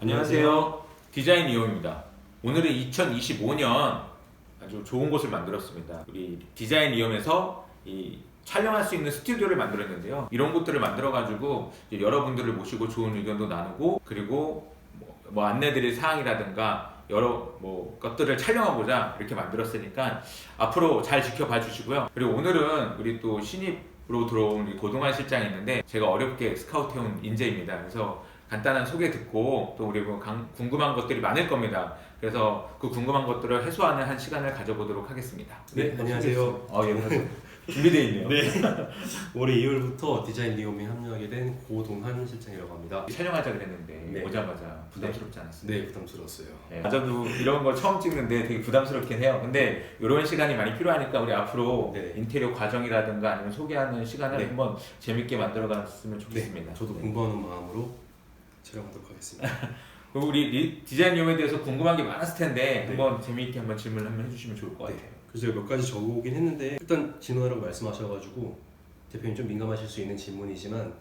안녕하세요. 디자인 이용입니다. 오늘은 2025년 아주 좋은 곳을 만들었습니다. 우리 디자인 이용에서 촬영할 수 있는 스튜디오를 만들었는데요. 이런 곳들을 만들어가지고 여러분들을 모시고 좋은 의견도 나누고, 그리고 뭐 안내드릴 사항이라든가 여러 것들을 촬영하고자 이렇게 만들었으니까 앞으로 잘 지켜봐 주시고요. 그리고 오늘은 우리 또 신입으로 들어온 우리 고동환 실장이 있는데, 제가 어렵게 스카우트해온 인재입니다. 그래서 간단한 소개 듣고, 또 우리 궁금한 것들이 많을 겁니다. 그래서 그 궁금한 것들을 해소하는 한 시간을 가져보도록 하겠습니다. 네, 안녕하세요. 예, 준비되어 있네요. 네. 올해 2월부터 디자인 리움에 합류하게 된 고동환 실장이라고 합니다. 촬영하자 그랬는데 네. 오자마자 부담스럽지 않았어요? 네, 부담스러웠어요. 네, 저도 이런 거 처음 찍는데 되게 부담스럽긴 해요. 근데 이런 시간이 많이 필요하니까 우리 앞으로 네. 인테리어 과정이라든가 아니면 소개하는 시간을 네. 한번 재밌게 만들어갔으면 네, 좋겠습니다. 저도 네. 공부하는 마음으로 촬영하도록 하겠습니다. 그리고 우리 디자인 이용에 대해서 궁금한 게 많았을 텐데 네. 한번 재미있게 한번 질문을 한번 해주시면 좋을 것 같아요. 그래서 제가 몇 가지 적어오긴 했는데, 일단 진호라고 말씀하셔가지고 대표님 좀 민감하실 수 있는 질문이지만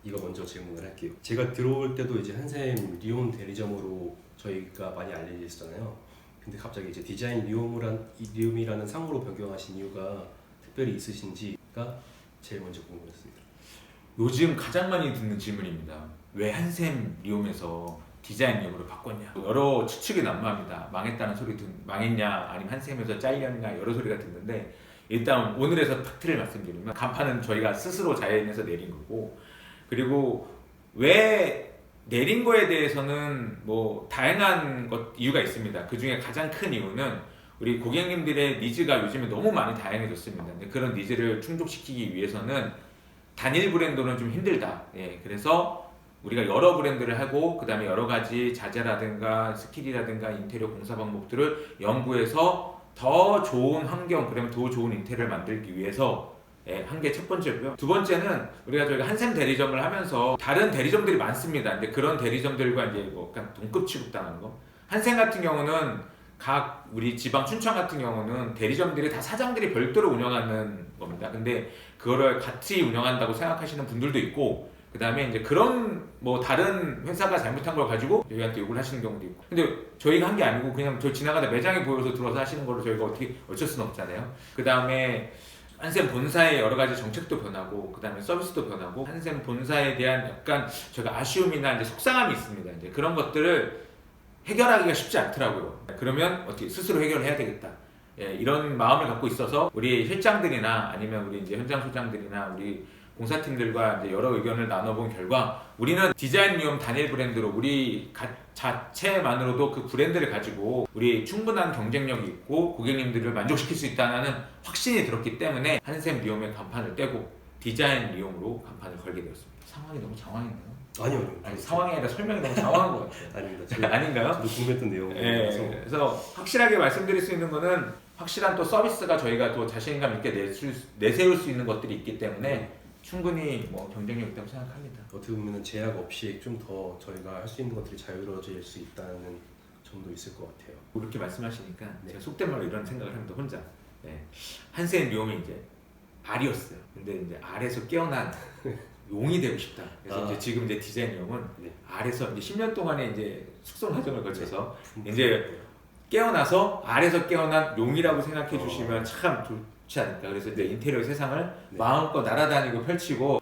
이거 먼저 질문을 할게요. 제가 들어올 때도 이제 한샘 리움 대리점으로 저희가 많이 알려져 있었잖아요. 근데 갑자기 이제 디자인 리움이라는 상호로 변경하신 이유가 특별히 있으신지가 제일 먼저 궁금했습니다. 요즘 가장 많이 듣는 질문입니다. 왜 한샘 리움에서 디자인 이용으로 바꿨냐? 여러 추측이 난무합니다. 망했다는 소리 망했냐, 아니면 한샘에서 잘렸냐, 여러 소리가 듣는데, 일단 오늘에서 팩트를 말씀드리면 간판은 저희가 스스로 자연에서 내린 거고, 그리고 왜 내린 거에 대해서는 뭐 다양한 이유가 있습니다. 그 중에 가장 큰 이유는 우리 고객님들의 니즈가 요즘에 너무 많이 다양해졌습니다. 근데 그런 니즈를 충족시키기 위해서는 단일 브랜드는 좀 힘들다. 예, 그래서 우리가 여러 브랜드를 하고, 그 다음에 여러 가지 자재라든가 스킬이라든가 인테리어 공사 방법들을 연구해서 더 좋은 환경, 그러면 더 좋은 인테리어를 만들기 위해서 한 게 첫 번째고요. 두 번째는 저희가 한샘 대리점을 하면서 다른 대리점들이 많습니다. 근데 그런 대리점들과 이제 약간 동급 취급당하는 거. 한샘 같은 경우는 각 우리 지방 춘천 같은 경우는 대리점들이 다 사장들이 별도로 운영하는 겁니다. 근데 그거를 같이 운영한다고 생각하시는 분들도 있고, 그 다음에 이제 그런 다른 회사가 잘못한 걸 가지고 저희한테 욕을 하시는 경우도 있고. 근데 저희가 한 게 아니고 그냥 저 지나가다 매장에 보여서 들어와서 하시는 거를 저희가 어떻게 어쩔 수는 없잖아요. 그 다음에 한샘 본사의 여러 가지 정책도 변하고, 그 다음에 서비스도 변하고, 한샘 본사에 대한 약간 저희가 아쉬움이나 이제 속상함이 있습니다. 이제 그런 것들을 해결하기가 쉽지 않더라고요. 그러면 어떻게 스스로 해결해야 되겠다. 이런 마음을 갖고 있어서 우리 실장들이나 아니면 우리 이제 현장 소장들이나 우리 공사팀들과 이제 여러 의견을 나눠본 결과, 우리는 디자인 리움 단일 브랜드로 우리 자체만으로도 그 브랜드를 가지고 우리 충분한 경쟁력이 있고 고객님들을 만족시킬 수 있다는 확신이 들었기 때문에 한샘 리움의 간판을 떼고 디자인 리움으로 간판을 걸게 되었습니다. 상황이 너무 장황했나요? 아니요. 아니, 상황이 아니라 설명이 너무 장황한 것 같아요. 아닙니다. 아닌가요? 저도 궁금했던 내용이라서. 그래서 확실하게 말씀드릴 수 있는 거는, 확실한 또 서비스가 저희가 또 자신감 있게 내세울 수 있는 것들이 있기 때문에 충분히 경쟁력 있다고 생각합니다. 어떻게 보면 제약 없이 좀 더 저희가 할 수 있는 것들이 자유로워질 수 있다는 점도 있을 것 같아요. 그렇게 말씀하시니까 네. 제가 속된 말로 이런 생각을 합니다. 혼자. 한샘 리움이 이제 알이었어요. 근데 이제 알에서 깨어난 용이 되고 싶다. 그래서 이제 지금 이제 디자인 용은 알에서 이제 10년 동안의 이제 숙성 과정을 거쳐서 이제 깨어나서 알에서 깨어난 용이라고 생각해 주시면 참 좋지 않을까. 그래서 이제 인테리어 세상을 마음껏 날아다니고 펼치고,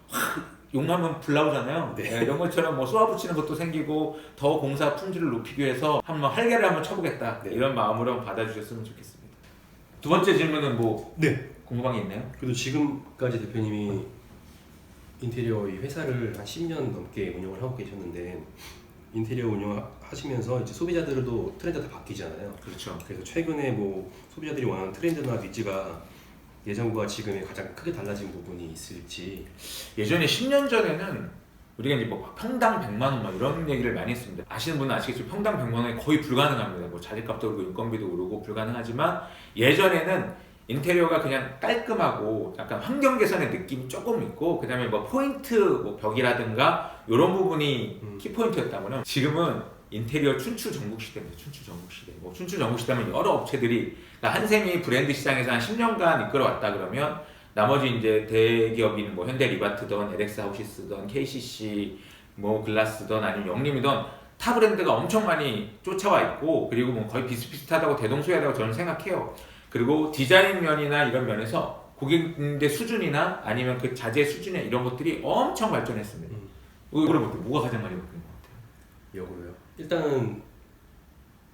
용하면 불 나오잖아요. 이런 것처럼 쏘아붙이는 것도 생기고, 더 공사 품질을 높이기 위해서 한번 활개를 한번 쳐보겠다. 이런 마음으로 한번 받아주셨으면 좋겠습니다. 두 번째 질문은 궁금한 게 있나요? 그래도 지금까지 대표님이 인테리어 이 회사를 한 10년 넘게 운영을 하고 계셨는데, 인테리어 운영하시면서 이제 소비자들도 트렌드가 다 바뀌잖아요. 그렇죠. 그래서 최근에 소비자들이 원하는 트렌드나 니즈가 예전과 지금이 가장 크게 달라진 부분이 있을지. 예전에 10년 전에는 우리가 이제 평당 100만 원 이런 얘기를 많이 했습니다. 아시는 분은 아시겠지만 평당 100만 원이 거의 불가능합니다. 자재값도 오르고 인건비도 오르고 불가능하지만, 예전에는 인테리어가 그냥 깔끔하고 약간 환경 개선의 느낌이 조금 있고, 그 다음에 포인트 벽이라든가 이런 부분이 키포인트였다면, 지금은 인테리어 춘추 전국 시대입니다. 춘추 전국 시대. 춘추 전국 시대면 여러 업체들이, 그러니까 한샘이 브랜드 시장에서 한 10년간 이끌어왔다 그러면, 나머지 이제 대기업인 현대 리바트든 LX 하우시스든 KCC 글라스든 아니면 영림이든 타 브랜드가 엄청 많이 쫓아와 있고 그리고 뭐 거의 비슷비슷하다고 대동소이하다고 저는 생각해요. 그리고 디자인 면이나 이런 면에서 고객님들 수준이나 아니면 그 자재 수준이나 이런 것들이 엄청 발전했습니다. 이거를 볼때 뭐가 가장 많이 바뀐 것 같아요? 역으로요. 일단은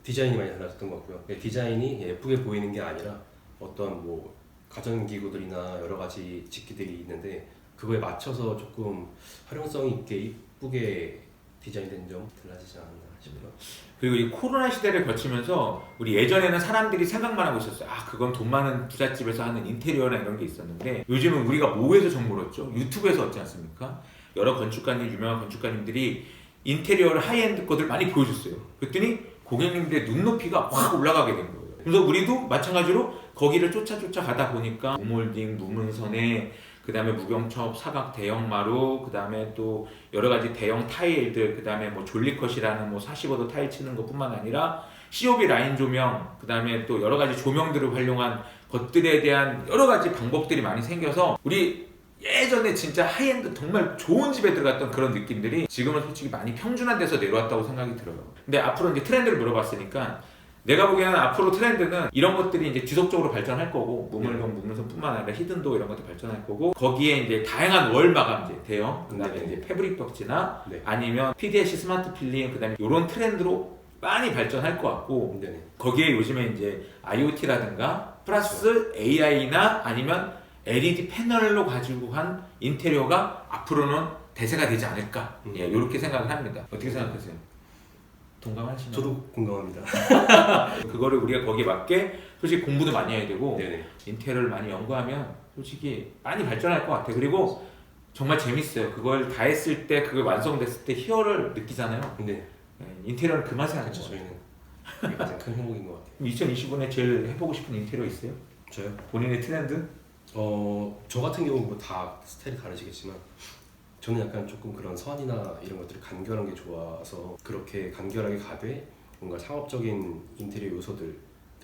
디자인이 많이 달라졌던 것 같고요. 디자인이 예쁘게 보이는 게 아니라 어떤 뭐 가전기구들이나 여러 가지 직기들이 있는데 그거에 맞춰서 조금 활용성 있게 이쁘게 디자인된 점 달라지지 않았나 싶어요. 그리고 이 코로나 시대를 거치면서 우리 예전에는 사람들이 생각만 하고 있었어요. 아 그건 돈 많은 부잣집에서 하는 인테리어나 이런 게 있었는데 요즘은 우리가 뭐에서 정보를 얻죠? 유튜브에서 얻지 않습니까? 여러 건축가님, 유명한 건축가님들이 인테리어를 하이엔드 것들 많이 보여줬어요. 그랬더니 고객님들의 눈높이가 확 올라가게 된 거예요. 그래서 우리도 마찬가지로 거기를 쫓아 가다 보니까 무몰딩, 무문선에 그 다음에 무경첩, 사각 대형마루, 그 다음에 또 여러 가지 대형 타일들, 그 다음에 뭐 졸리컷이라는 뭐 45도 타일 치는 것뿐만 아니라 COB 라인 조명, 그 다음에 또 여러 가지 조명들을 활용한 것들에 대한 여러 가지 방법들이 많이 생겨서 우리 예전에 진짜 하이엔드 정말 좋은 집에 들어갔던 그런 느낌들이 지금은 솔직히 많이 평준화 돼서 내려왔다고 생각이 들어요. 근데 앞으로 이제 트렌드를 물어봤으니까 내가 보기에는 앞으로 트렌드는 이런 것들이 이제 지속적으로 발전할 거고 무물건, 무문선뿐만 아니라 히든도 이런 것도 발전할 거고 거기에 이제 다양한 월 마감재 대형 그다음에 이제 패브릭 벽지나 아니면 PDLC 스마트 필름 그다음에 이런 트렌드로 많이 발전할 것 같고 거기에 요즘에 이제 IoT라든가 플러스 AI나 아니면 LED 패널로 가지고 한 인테리어가 앞으로는 대세가 되지 않을까 예, 이렇게 생각을 합니다. 어떻게 생각하세요? 동감하시나요? 저도 공감합니다. 그거를 우리가 거기에 맞게 솔직히 공부도 많이 해야 되고 네네. 인테리어를 많이 연구하면 솔직히 많이 발전할 것 같아요. 그리고 정말 재밌어요. 그걸 다 했을 때 그걸 완성됐을 때 희열을 느끼잖아요. 네. 네, 인테리어는 그 맛에 하는 그렇죠. 거예요. 저희는 이게 가장 큰 행복인 것 같아요. 2025년에 제일 해보고 싶은 인테리어 있어요? 저요? 본인의 트렌드? 저 같은 경우는 뭐 다 스타일이 다르시겠지만 저는 약간 조금 그런 선이나 이런 것들이 간결한 게 좋아서 그렇게 간결하게 가되 뭔가 상업적인 인테리어 요소들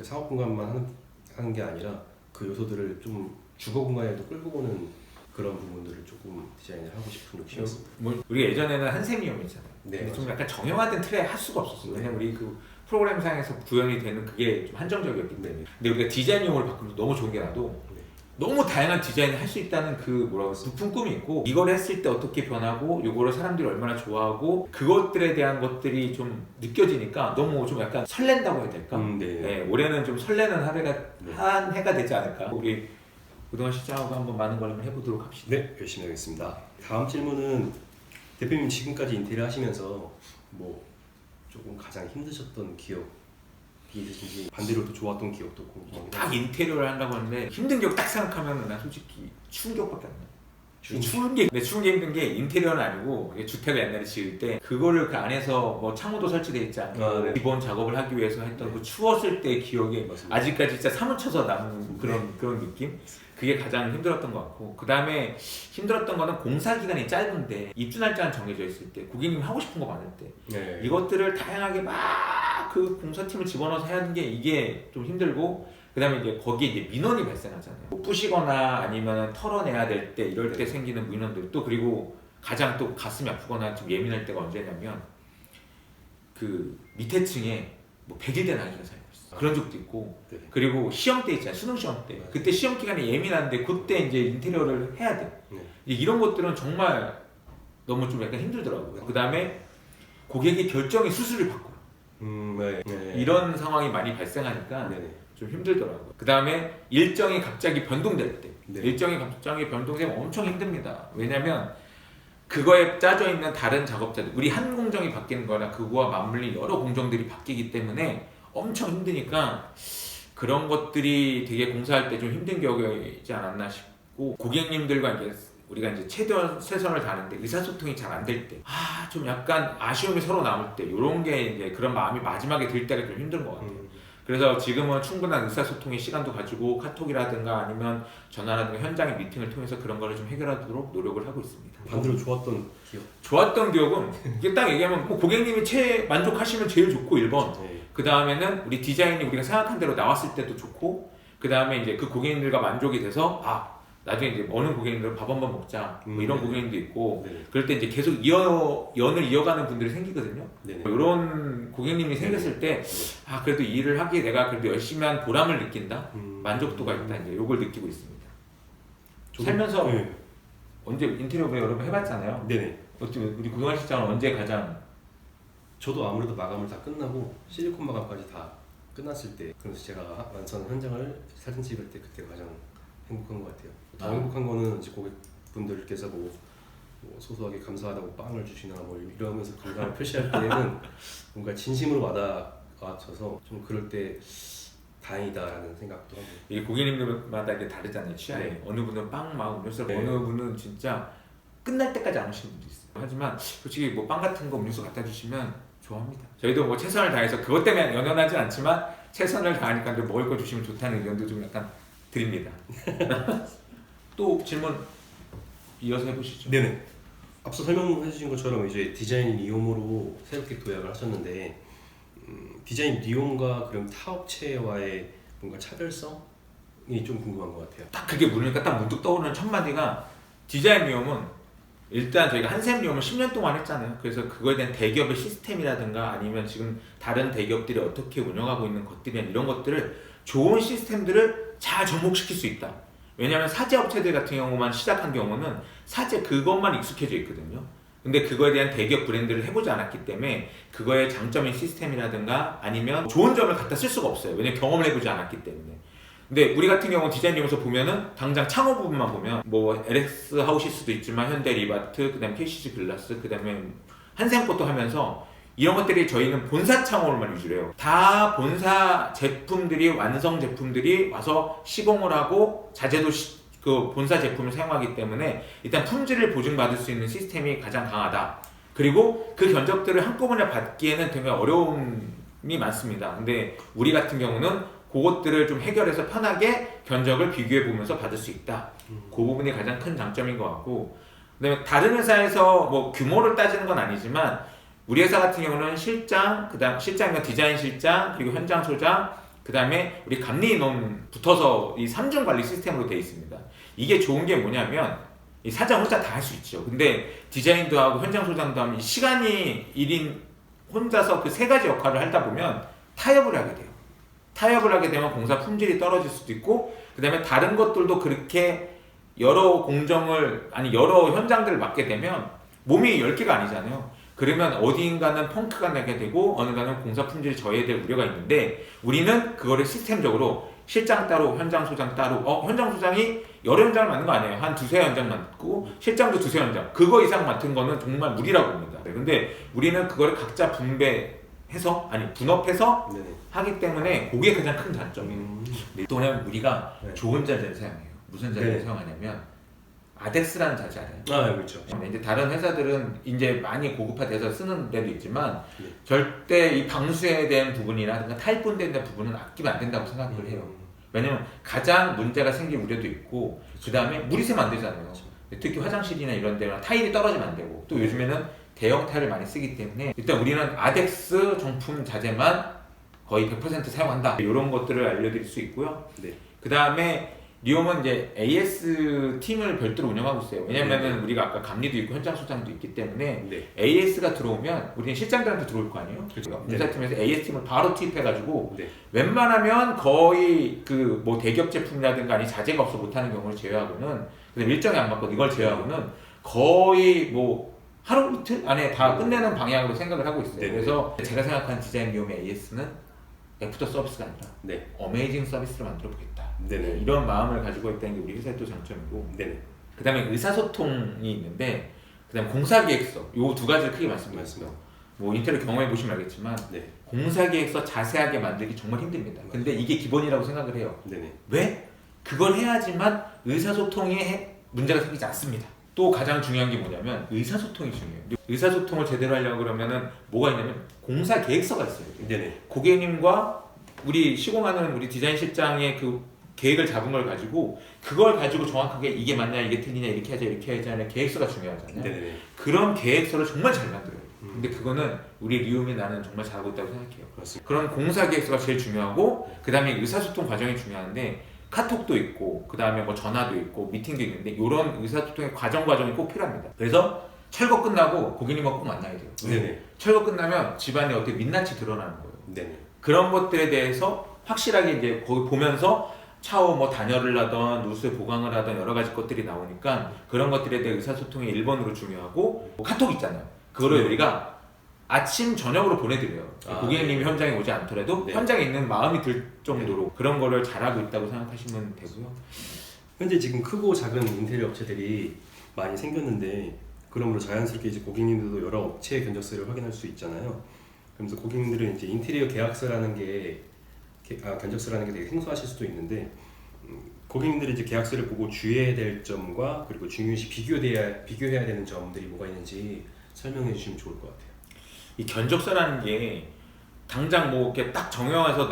상업 공간만 하는 게 아니라 그 요소들을 좀 주거 공간에도 끌고 오는 그런 부분들을 조금 디자인을 하고 싶은 욕심이었습니다. 뭐 우리가 예전에는 한샘이었잖아요. 네, 근데 좀 맞아요. 약간 정형화된 틀에 할 수가 없었어요. 왜냐면 우리 그 프로그램상에서 구현이 되는 그게 좀 한정적이었기 때문에. 근데 우리가 디자인 용어를 바꾸면서 너무 좋은 게 나도 너무 다양한 디자인을 할 수 있다는 그 뭐라고 할까 부푼 꿈이 있고 이걸 했을 때 어떻게 변하고 이거를 사람들이 얼마나 좋아하고 그것들에 대한 것들이 좀 느껴지니까 너무 좀 약간 설렌다고 해야 될까? 네, 올해는 좀 설레는 한 해가 되지 않을까? 우리 그동안 시장하고 한번 많은 걸 한번 해보도록 합시다. 네, 열심히 하겠습니다. 다음 질문은 대표님 지금까지 인테리어 하시면서 뭐 조금 가장 힘드셨던 기억이 있으신지 반대로 또 좋았던 기억도 궁금합니다. 딱 인테리어를 한다고 하는데 힘든 기억 딱 생각하면 난 솔직히 추운 기억밖에 안 나요. 추운 게 힘든 게 인테리어는 아니고 주택을 옛날에 지을 때 그거를 그 안에서 뭐 창호도 설치돼 있지 않고 네. 기본 작업을 하기 위해서 했던 그 추웠을 때 기억에 맞습니다. 아직까지 진짜 사무쳐서 남은 그런 느낌? 그게 가장 힘들었던 것 같고 그 다음에 힘들었던 거는 공사 기간이 짧은데 입주 날짜는 정해져 있을 때 고객님이 하고 싶은 거 많을 때 이것들을 다양하게 막 그 공사팀을 집어넣어서 하는 게 이게 좀 힘들고 그 다음에 이제 거기에 이제 민원이 발생하잖아요. 부시거나 아니면 털어내야 될 때 이럴 때 생기는 민원들 또 그리고 가장 또 가슴이 아프거나 좀 예민할 때가 언제냐면 그 밑에 층에 뭐 100일 된 아기가 살고 있어. 그런 적도 있고 그리고 시험 때 있잖아요. 수능 시험 때 그때 시험 기간이 예민한데 그때 이제 인테리어를 해야 돼. 이런 것들은 정말 너무 좀 약간 힘들더라고요. 그 다음에 고객이 결정이 수수료를 받고 이런 상황이 많이 발생하니까 좀 힘들더라고요. 그 다음에 일정이 갑자기 변동될 때 일정이 갑자기 변동되면 엄청 힘듭니다. 왜냐면 그거에 짜져 있는 다른 작업자들 우리 한 공정이 바뀌는 거나 그거와 맞물린 여러 공정들이 바뀌기 때문에 엄청 힘드니까 그런 것들이 되게 공사할 때 좀 힘든 격이지 않았나 싶고 고객님들과 이제 우리가 이제 최선을 다하는데 의사소통이 잘 안 될 때, 좀 약간 아쉬움이 서로 남을 때, 이런 게 이제 그런 마음이 마지막에 들 때가 좀 힘든 것 같아요. 그래서 지금은 충분한 의사소통의 시간도 가지고 카톡이라든가 아니면 전화라든가 현장의 미팅을 통해서 그런 거를 좀 해결하도록 노력을 하고 있습니다. 반대로 좋았던 기억? 좋았던 기억은 이게 딱 얘기하면 뭐 고객님이 만족하시면 제일 좋고 1번. 그 다음에는 우리 디자인이 우리가 생각한 대로 나왔을 때도 좋고 그 다음에 이제 그 고객님들과 만족이 돼서 나중에 이제 어느 고객님들은 밥 한번 먹자 뭐 이런 네네. 고객님도 있고 네네. 그럴 때 이제 계속 연을 이어가는 분들이 생기거든요. 네네. 이런 고객님이 생겼을 때 아 그래도 이 일을 하기에 내가 그래도 열심히 한 보람을 느낀다, 만족도가 있다, 이제 요걸 느끼고 있습니다. 살면서 네. 언제 인테리어 여러 번 해봤잖아요. 네네. 어찌 우리 고동환 실장은 언제 가장 저도 아무래도 마감을 다 끝나고 실리콘 마감까지 다 끝났을 때, 그래서 제가 완성 현장을 사진 찍을 때 그때 가장 행복한 것 같아요. 더 행복한 거는 이제 고객분들께서 뭐 소소하게 감사하다고 빵을 주시나 뭐 이러면서 감사를 표시할 때는 뭔가 진심으로 와닿아서 좀 그럴 때 다행이다라는 생각도 하고. 이 고객님들마다 이게 다르잖아요, 취향이. 네. 어느 분은 빵 막 음료수, 네. 어느 분은 진짜 끝날 때까지 안 오시는 분도 있어요. 하지만 솔직히 뭐 빵 같은 거 음료수 갖다 주시면 좋아합니다. 저희도 뭐 최선을 다해서 그것 때문에 연연하진 않지만 최선을 다하니까 좀 먹을 거 주시면 좋다는 의견도 좀 약간 드립니다. 또 질문 이어서 해보시죠. 네네. 앞서 설명해 주신 것처럼 이제 디자인 리움으로 새롭게 도약을 하셨는데, 디자인 리움과 그럼 타 업체와의 뭔가 차별성이 좀 궁금한 것 같아요. 딱 그게 물으니까 딱 문득 떠오르는 첫 마디가 디자인 리움은 일단 저희가 한샘 리움을 10년 동안 했잖아요. 그래서 그거에 대한 대기업의 시스템이라든가 아니면 지금 다른 대기업들이 어떻게 운영하고 있는 것들이나 이런 것들을 좋은 시스템들을 잘 접목시킬 수 있다. 왜냐하면 사제 업체들 같은 경우만 시작한 경우는 사제 그것만 익숙해져 있거든요. 근데 그거에 대한 대기업 브랜드를 해보지 않았기 때문에 그거의 장점인 시스템이라든가 아니면 좋은 점을 갖다 쓸 수가 없어요. 왜냐면 경험을 해보지 않았기 때문에. 근데 우리 같은 경우는 디자인 리움에서 보면은 당장 창호 부분만 보면 뭐 LX 하우시스도 있지만 현대 리바트, 그다음에 KCG 글라스, 그다음에 한샘 것도 하면서 이런 것들이 저희는 본사 창호를만 위주로 해요. 다 본사 제품들이 완성 제품들이 와서 시공을 하고 자재도 그 본사 제품을 사용하기 때문에 일단 품질을 보증받을 수 있는 시스템이 가장 강하다. 그리고 그 견적들을 한꺼번에 받기에는 되게 어려움이 많습니다. 근데 우리 같은 경우는 그것들을 좀 해결해서 편하게 견적을 비교해 보면서 받을 수 있다. 그 부분이 가장 큰 장점인 것 같고, 그다음에 다른 회사에서 뭐 규모를 따지는 건 아니지만 우리 회사 같은 경우는 실장, 그다음 실장이면 디자인 실장, 그리고 현장 소장, 그다음에 우리 감리 인원 붙어서 이 3중 관리 시스템으로 되어 있습니다. 이게 좋은 게 뭐냐면 이 사장 혼자 다 할 수 있죠. 근데 디자인도 하고 현장 소장도 하면 이 시간이 1인 혼자서 그 세 가지 역할을 하다 보면 타협을 하게 돼요. 타협을 하게 되면 공사 품질이 떨어질 수도 있고, 그 다음에 다른 것들도 그렇게 여러 공정을 아니 여러 현장들을 맡게 되면 몸이 10개가 아니잖아요. 그러면 어디인가는 펑크가 나게 되고 어느가는 공사 품질이 저해될 우려가 있는데, 우리는 그거를 시스템적으로 실장 따로 현장 소장 따로 현장 소장이 여러 현장을 맡는 거 아니에요. 한 두세 현장 맡고 실장도 두세 현장, 그거 이상 맡은 거는 정말 무리라고 봅니다. 근데 우리는 그거를 각자 분배해서 아니 분업해서 네네. 하기 때문에 그게 가장 큰 장점이에요. 또 뭐냐면 우리가 네. 좋은 자재를 사용해요. 무슨 자재를 네. 사용하냐면 아덱스라는 자재 알아요? 아, 그렇죠. 이제 다른 회사들은 이제 많이 고급화돼서 쓰는 데도 있지만 네. 절대 이 방수에 대한 부분이나 탈분대에 대한 부분은 아끼면 안 된다고 생각을 해요. 왜냐면 가장 문제가 생길 우려도 있고, 그 다음에 물이 새면 안 되잖아요. 그렇죠. 특히 화장실이나 이런 데는 타일이 떨어지면 안 되고, 또 요즘에는 대형 타일을 많이 쓰기 때문에 일단 우리는 아덱스 정품 자재만 거의 100% 사용한다. 이런 것들을 알려드릴 수 있고요. 네. 그 다음에 리움은 이제 AS 팀을 별도로 운영하고 있어요. 왜냐면은 우리가 아까 감리도 있고 현장 소장도 있기 때문에 네. AS가 들어오면 우리는 실장들한테 들어올 거 아니에요? 그렇죠. 공사팀에서 AS 팀을 바로 투입해가지고 네. 웬만하면 거의 그 뭐 대기업 제품이라든가 아니 자재가 없어 못하는 경우를 제외하고는, 그다음에 일정이 안 맞고 이걸 제외하고는 거의 뭐 하루 이틀 안에 다 끝내는 방향으로 생각을 하고 있어요. 네. 그래서 제가 생각하는 디자인 리움의 AS는 애프터 서비스가 아니라 네. 어메이징 서비스를 만들어 보겠다. 네네. 이런 마음을 가지고 있다는 게 우리 회사의 또 장점이고, 네네. 그 다음에 의사소통이 있는데, 그 다음에 공사계획서, 요 두 가지를 크게 말씀드렸습니다. 뭐 인테리어 경험해 보시면 알겠지만 네. 공사계획서 자세하게 만들기 정말 힘듭니다. 근데 이게 기본이라고 생각을 해요. 네네. 왜? 그걸 해야지만 의사소통에 문제가 생기지 않습니다. 또 가장 중요한 게 뭐냐면 의사소통이 중요해요. 의사소통을 제대로 하려고 그러면은 뭐가 있냐면 공사계획서가 있어요. 네네. 고객님과 우리 시공하는 우리 디자인 실장의 그 계획을 잡은 걸 가지고 그걸 가지고 정확하게 이게 맞냐 이게 틀리냐 이렇게 하자 이렇게 하자 하는 계획서가 중요하잖아요. 네네. 그런 계획서를 정말 잘 만들어요. 근데 그거는 우리 리움이 나는 정말 잘하고 있다고 생각해요. 그렇습니다. 그런 공사 계획서가 제일 중요하고, 그 다음에 의사소통 과정이 중요한데, 카톡도 있고 그 다음에 뭐 전화도 있고 미팅도 있는데 이런 의사소통의 과정이 꼭 필요합니다. 그래서 철거 끝나고 고객님과 꼭 만나야 돼요. 네네. 철거 끝나면 집안에 어떻게 민낯이 드러나는 거예요. 네네. 그런 것들에 대해서 확실하게 이제 거기 보면서 차후 뭐 단열을 하던 누수에 보강을 하던 여러 가지 것들이 나오니까 그런 것들에 대해 의사소통이 1번으로 중요하고 뭐 카톡 있잖아요. 그거를 우리가 아침 저녁으로 보내드려요. 고객님이 현장에 오지 않더라도 현장에 있는 마음이 들 정도로 그런 거를 잘하고 있다고 생각하시면 되고요. 현재 지금 크고 작은 인테리어 업체들이 많이 생겼는데 그러므로 자연스럽게 이제 고객님들도 여러 업체의 견적서를 확인할 수 있잖아요. 그러면서 고객님들은 이제 인테리어 계약서라는 게 견적서라는 게 되게 생소하실 수도 있는데 고객님들이 이제 계약서를 보고 주의해야 될 점과 그리고 중요시 비교해야 되는 점들이 뭐가 있는지 설명해 주시면 좋을 것 같아요. 이 견적서라는 게 당장 뭐 이렇게 딱 정형해서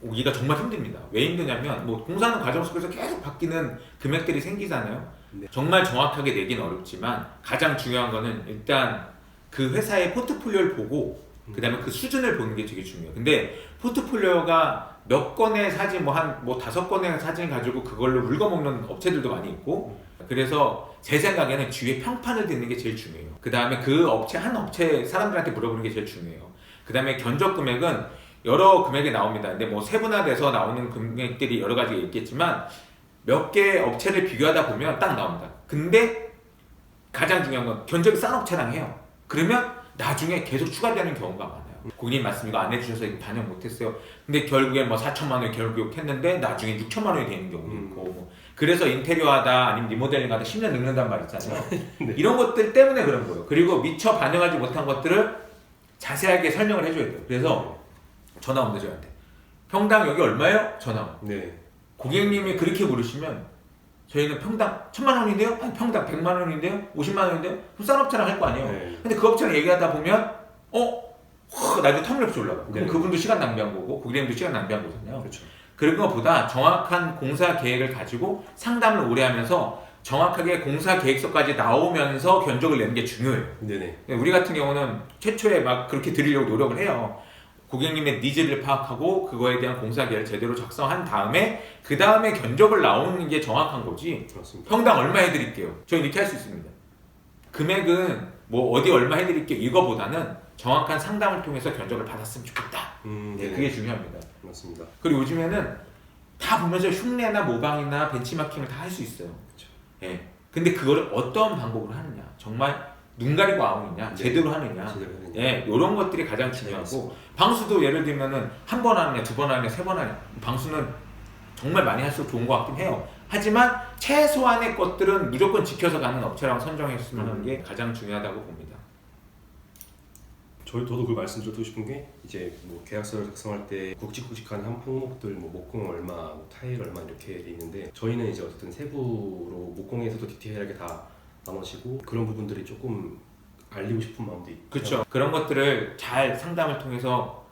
오기가 정말 힘듭니다. 왜 힘드냐면 뭐 공사하는 과정 속에서 계속 바뀌는 금액들이 생기잖아요. 네. 정말 정확하게 내긴 어렵지만 가장 중요한 거는 일단 그 회사의 포트폴리오를 보고 그 다음에 그 수준을 보는 게 되게 중요해요. 근데 포트폴리오가 몇 건의 사진, 뭐 5건의 사진 가지고 그걸로 물거먹는 업체들도 많이 있고 그래서 제 생각에는 주위에 평판을 듣는 게 제일 중요해요. 그 다음에 그 업체, 한 업체 사람들한테 물어보는 게 제일 중요해요. 그 다음에 견적 금액은 여러 금액이 나옵니다. 근데 뭐 세분화돼서 나오는 금액들이 여러 가지가 있겠지만 몇 개 업체를 비교하다 보면 딱 나옵니다. 근데 가장 중요한 건 견적이 싼 업체랑 해요. 그러면 나중에 계속 추가되는 경우가 많아요. 고객님 말씀 이거 안 해주셔서 이거 반영 못했어요. 근데 결국에 뭐 4천만 원이 결국 했는데 나중에 6천만 원이 되는 경우도 있고 그래서 인테리어 하다 아니면 리모델링 하다 10년 늙는단 말 있잖아요. 네. 이런 것들 때문에 그런 거예요. 그리고 미처 반영하지 못한 것들을 자세하게 설명을 해줘야 돼요. 그래서 전화 옵니다 저한테. 평당 여기 얼마예요? 전화 옵니다. 네. 고객님이 그렇게 물으시면 저희는 평당 1,000만 원인데요? 아니 평당 100만 원인데요? 50만 원인데요? 그럼 싼 업체랑 할 거 아니에요? 네. 근데 그 업체랑 얘기하다 보면 나중에 터무니없이 올라가. 그럼 네. 그분도 시간 낭비한 거고 고객님도 시간 낭비한 거잖아요. 그렇죠. 그런 것보다 정확한 공사 계획을 가지고 상담을 오래 하면서 정확하게 공사 계획서까지 나오면서 견적을 내는 게 중요해요. 네네. 우리 같은 경우는 최초에 막 그렇게 드리려고 노력을 해요. 고객님의 니즈를 파악하고 그거에 대한 공사 계획을 제대로 작성한 다음에 그 다음에 견적을 나오는 게 정확한 거지. 그렇습니다. 평당 얼마 해드릴게요. 저희 이렇게 할 수 있습니다. 금액은 뭐 어디 얼마 해드릴게요. 이거보다는 정확한 상담을 통해서 견적을 받았으면 좋겠다. 네네. 그게 중요합니다. 맞습니다. 그리고 요즘에는 다 보면서 흉내나 모방이나 벤치마킹을 다 할 수 있어요. 그렇죠. 예. 근데 그거를 어떤 방법으로 하느냐, 정말 눈 가리고 아우느냐, 네. 제대로 하느냐, 제대로 하느냐. 예, 이런 것들이 가장 중요하고 방수도 예를 들면은 한 번 하느냐, 2번 하느냐, 3번 하느냐, 방수는 정말 많이 할수록 좋은 것 같긴 해요. 하지만 최소한의 것들은 무조건 지켜서 가는 업체랑 선정했으면 하는 게 가장 중요하다고 봅니다. 저도 그 말씀 좀 드리고 싶은 게 이제 뭐 계약서를 작성할 때 굵직굵직한 항목들 뭐 목공 얼마, 뭐 타일 얼마 이렇게 돼 있는데 저희는 이제 어쨌든 세부로 목공에서도 디테일하게 다 나눠지고 그런 부분들이 조금 알리고 싶은 마음도 있고 그렇죠. 그런 것들을 잘 상담을 통해서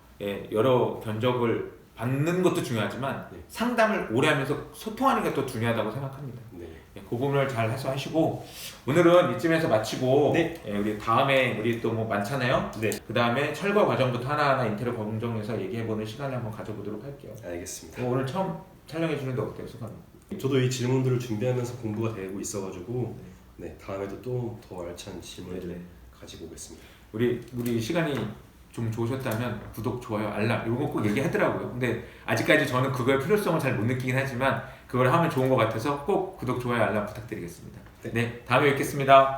여러 견적을 받는 것도 중요하지만 네. 상담을 오래 하면서 소통하는 게 더 중요하다고 생각합니다. 네. 그 부분을 잘 해소하시고 오늘은 이쯤에서 마치고 네. 우리 다음에 우리 또 뭐 많잖아요. 네. 그 다음에 철거 과정부터 하나하나 인테리어 공정에서 얘기해보는 시간을 한번 가져보도록 할게요. 알겠습니다. 오늘 처음 촬영해주는데 어때요, 소감이? 저도 이 질문들을 준비하면서 공부가 되고 있어가지고 네, 다음에도 또 더 알찬 질문을 네. 가지고 오겠습니다. 우리 시간이 좀 좋으셨다면 구독, 좋아요, 알람 이런 거 꼭 얘기하더라고요. 근데 아직까지 저는 그거의 필요성을 잘 못 느끼긴 하지만 그걸 하면 좋은 것 같아서 꼭 구독, 좋아요, 알람 부탁드리겠습니다. 네, 다음에 뵙겠습니다.